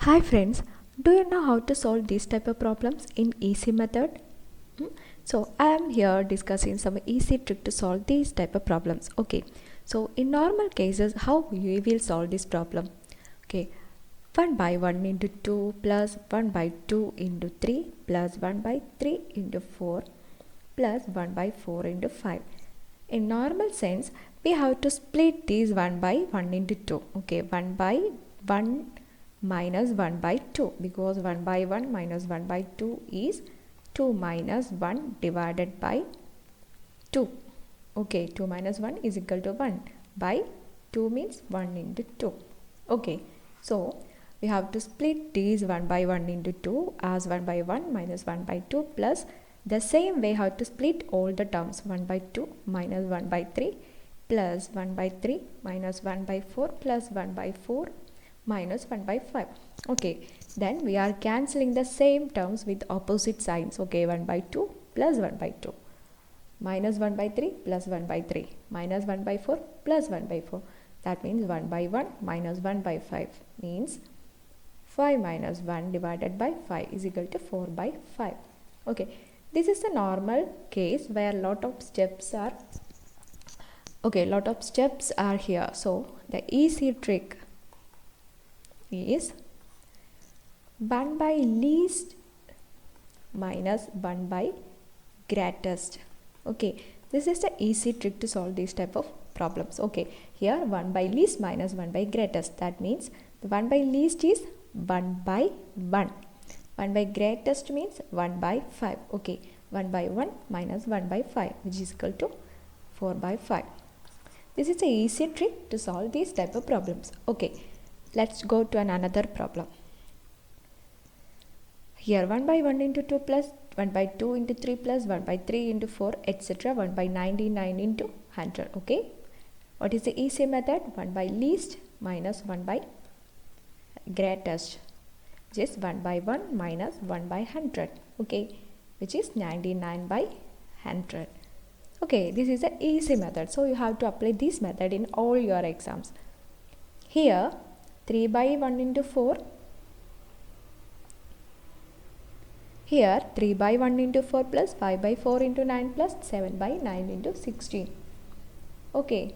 Hi friends, do you know how to solve these type of problems in easy method? So I am here discussing some easy trick to solve these type of problems. Okay, so in normal cases, how we will solve this problem? Okay, 1 by 1 into 2 plus 1 by 2 into 3 plus 1 by 3 into 4 plus 1 by 4 into 5. In normal sense, we have to split these 1 by 1 into 2. Okay, 1 by 1 minus 1 by 2, because 1 by 1 minus 1 by 2 is 2 minus 1 divided by 2. Okay, 2 minus 1 is equal to 1 by 2 means 1 into 2. Okay, so we have to split these 1 by 1 into 2 as 1 by 1 minus 1 by 2 plus the same way how to split all the terms 1 by 2 minus 1 by 3 plus 1 by 3 minus 1 by 4 plus 1 by 4 minus 1 by 5. Okay, then we are cancelling the same terms with opposite signs. Okay, 1 by 2 plus 1 by 2 minus 1 by 3 plus 1 by 3 minus 1 by 4 plus 1 by 4. That means 1 by 1 minus 1 by 5 means 5 minus 1 divided by 5 is equal to 4 by 5. Okay, this is the normal case where lot of steps are here. So the easy trick is 1 by least minus 1 by greatest. Okay, this is the easy trick to solve these type of problems. Okay, here 1 by least minus 1 by greatest, that means the 1 by least is 1 by 1, 1 by greatest means 1 by 5. Okay, 1 by 1 minus 1 by 5 which is equal to 4 by 5. This is the easy trick to solve these type of problems. Okay, let's go to another problem. Here 1 by 1 into 2 plus 1 by 2 into 3 plus 1 by 3 into 4 etc. 1 by 99 into 100. Okay, what is the easy method? 1 by least minus 1 by greatest, which is 1 by 1 minus 1 by 100. Okay, which is 99 by 100. Okay, this is the easy method. So you have to apply this method in all your exams. Here 3 by 1 into 4. Here 3 by 1 into 4 plus 5 by 4 into 9 plus 7 by 9 into 16. Okay.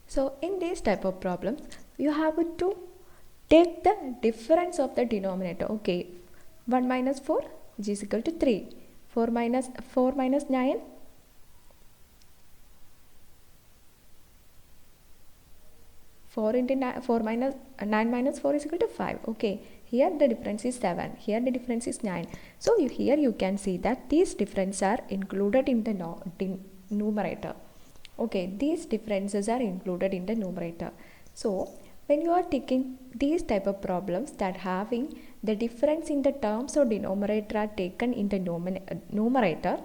So in these type of problems, you have to take the difference of the denominator. Okay, 1 minus 4 which is equal to 3. 4 minus 9. 4 into 9, 4 minus 9 minus 4 is equal to 5. Okay, here the difference is 7. Here the difference is 9. So here you can see that these differences are included in the numerator. Okay, these differences are included in the numerator. So when you are taking these type of problems that having the difference in the terms of denominator are taken in the numerator,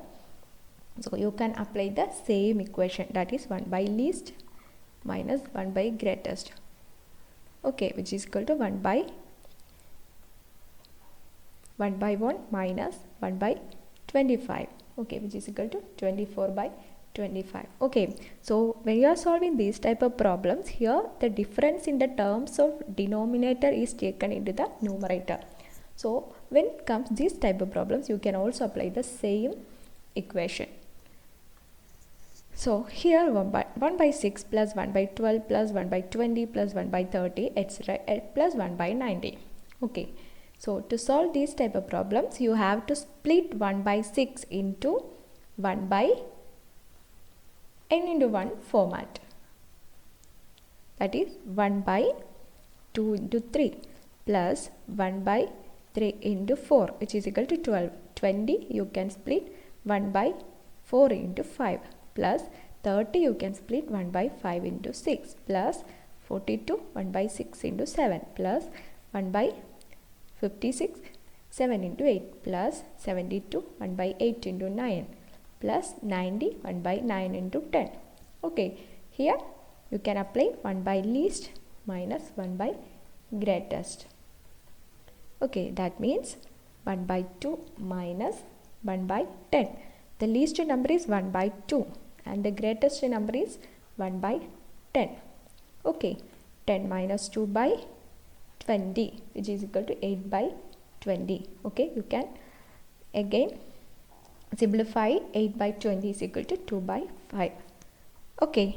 so you can apply the same equation, that is 1 by least minus 1 by greatest. Okay, which is equal to 1 by 1 minus 1 by 25. Okay, which is equal to 24 by 25. Okay, so when you are solving these type of problems, here the difference in the terms of denominator is taken into the numerator. So when it comes these type of problems, you can also apply the same equation. So here 1 by 6 plus 1 by 12 plus 1 by 20 plus 1 by 30 etc. plus 1 by 90. Okay, so to solve these type of problems, you have to split 1 by 6 into 1 by n into 1 format, that is 1 by 2 into 3 plus 1 by 3 into 4 which is equal to 12. 20 you can split 1 by 4 into 5 plus 30 you can split 1 by 5 into 6 plus 42 1 by 6 into 7 plus 1 by 56 7 into 8 plus 72 1 by 8 into 9 plus 90 1 by 9 into 10. Okay, here you can apply 1 by least minus 1 by greatest. Okay, that means 1 by 2 minus 1 by 10. The least number is 1 by 2 and the greatest number is 1 by 10. Okay, 10 minus 2 by 20 which is equal to 8 by 20. Okay, you can again simplify 8 by 20 is equal to 2 by 5. Okay,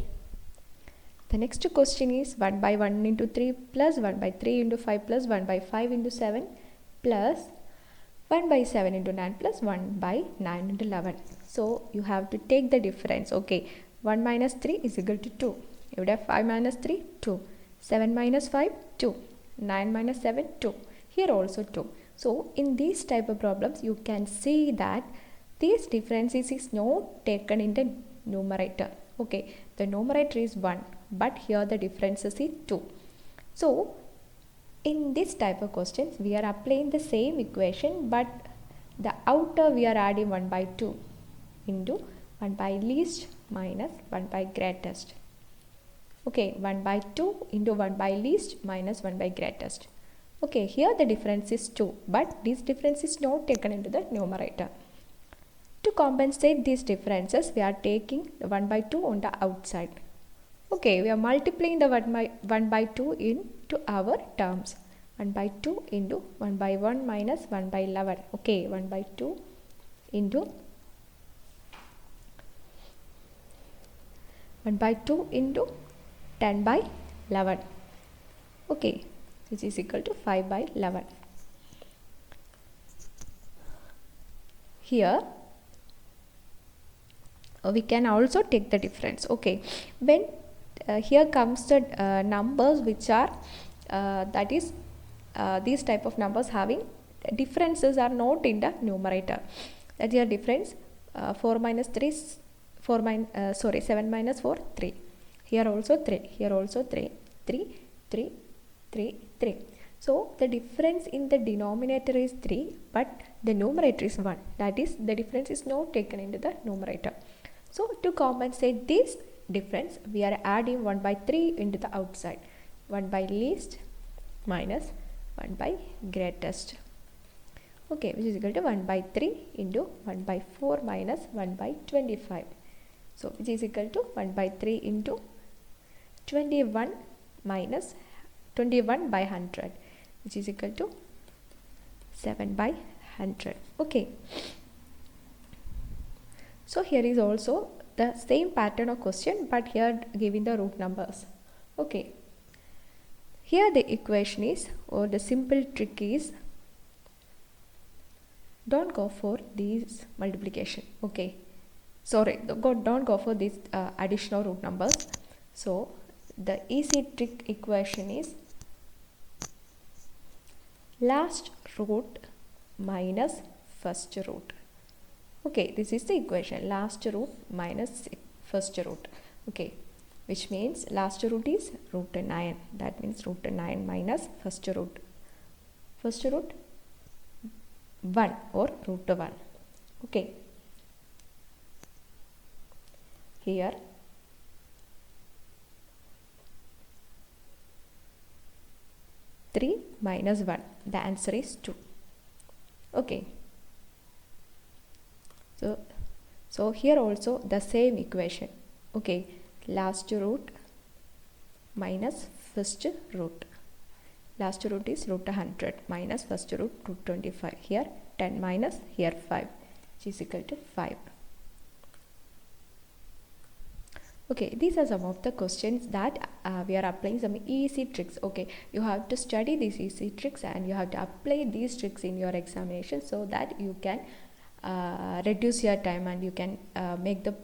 the next question is 1 by 1 into 3 plus 1 by 3 into 5 plus 1 by 5 into 7 plus 1 by 7 into 9 plus 1 by 9 into 11. So you have to take the difference. Okay, 1 minus 3 is equal to 2. You would have 5 minus 3, 2. 7 minus 5, 2. 9 minus 7, 2. Here also 2. So in these type of problems, you can see that these differences is not taken in the numerator. Okay, the numerator is 1, but here the difference is 2. So in this type of questions, we are applying the same equation, but the outer we are adding 1 by 2 into 1 by least minus 1 by greatest. Okay, 1 by 2 into 1 by least minus 1 by greatest. Okay, here the difference is 2, but this difference is not taken into the numerator. To compensate these differences, we are taking the 1 by 2 on the outside. Okay, we are multiplying the 1 by 2 into our terms. 1 by 2 into 1 by 1 minus 1 by 11. Okay, 1 by 2 into 1 by 2 into 10 by 11. Okay, which is equal to 5 by 11. Here we can also take the difference. Okay, when here comes the numbers which are that is these type of numbers having differences are not in the numerator. That is a difference 4 minus 3 7 minus 4 3. Here also 3, here also 3, 3, 3, 3, 3. So the difference in the denominator is 3, but the numerator is 1. That is, the difference is not taken into the numerator. So to compensate this difference, we are adding 1 by 3 into the outside. 1 by least minus 1 by greatest. Okay, which is equal to 1 by 3 into 1 by 4 minus 1 by 25. So which is equal to 1 by 3 into 21 minus 21 by 100, which is equal to 7 by 100. Okay. So here is also the same pattern of question, but here giving the root numbers. Okay. Here the equation is, or the simple trick is, don't go for these multiplication. Okay. Sorry, don't go for these additional root numbers. So the easy trick equation is last root minus first root. Okay, this is the equation, last root minus first root. Okay, which means last root is root 9. That means root 9 minus first root. First root 1 or root 1. Okay. Here (3 minus 1), the answer is 2. Okay. So here also the same equation. Okay, last root minus first root. Last root is root 100 minus first root root 25. Here 10 minus here 5, which is equal to 5. Okay, these are some of the questions that we are applying some easy tricks. Okay, you have to study these easy tricks and you have to apply these tricks in your examination so that you can reduce your time and you can make the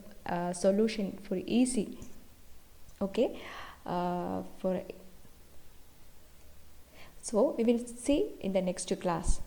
solution for easy. Okay, so we will see in the next class.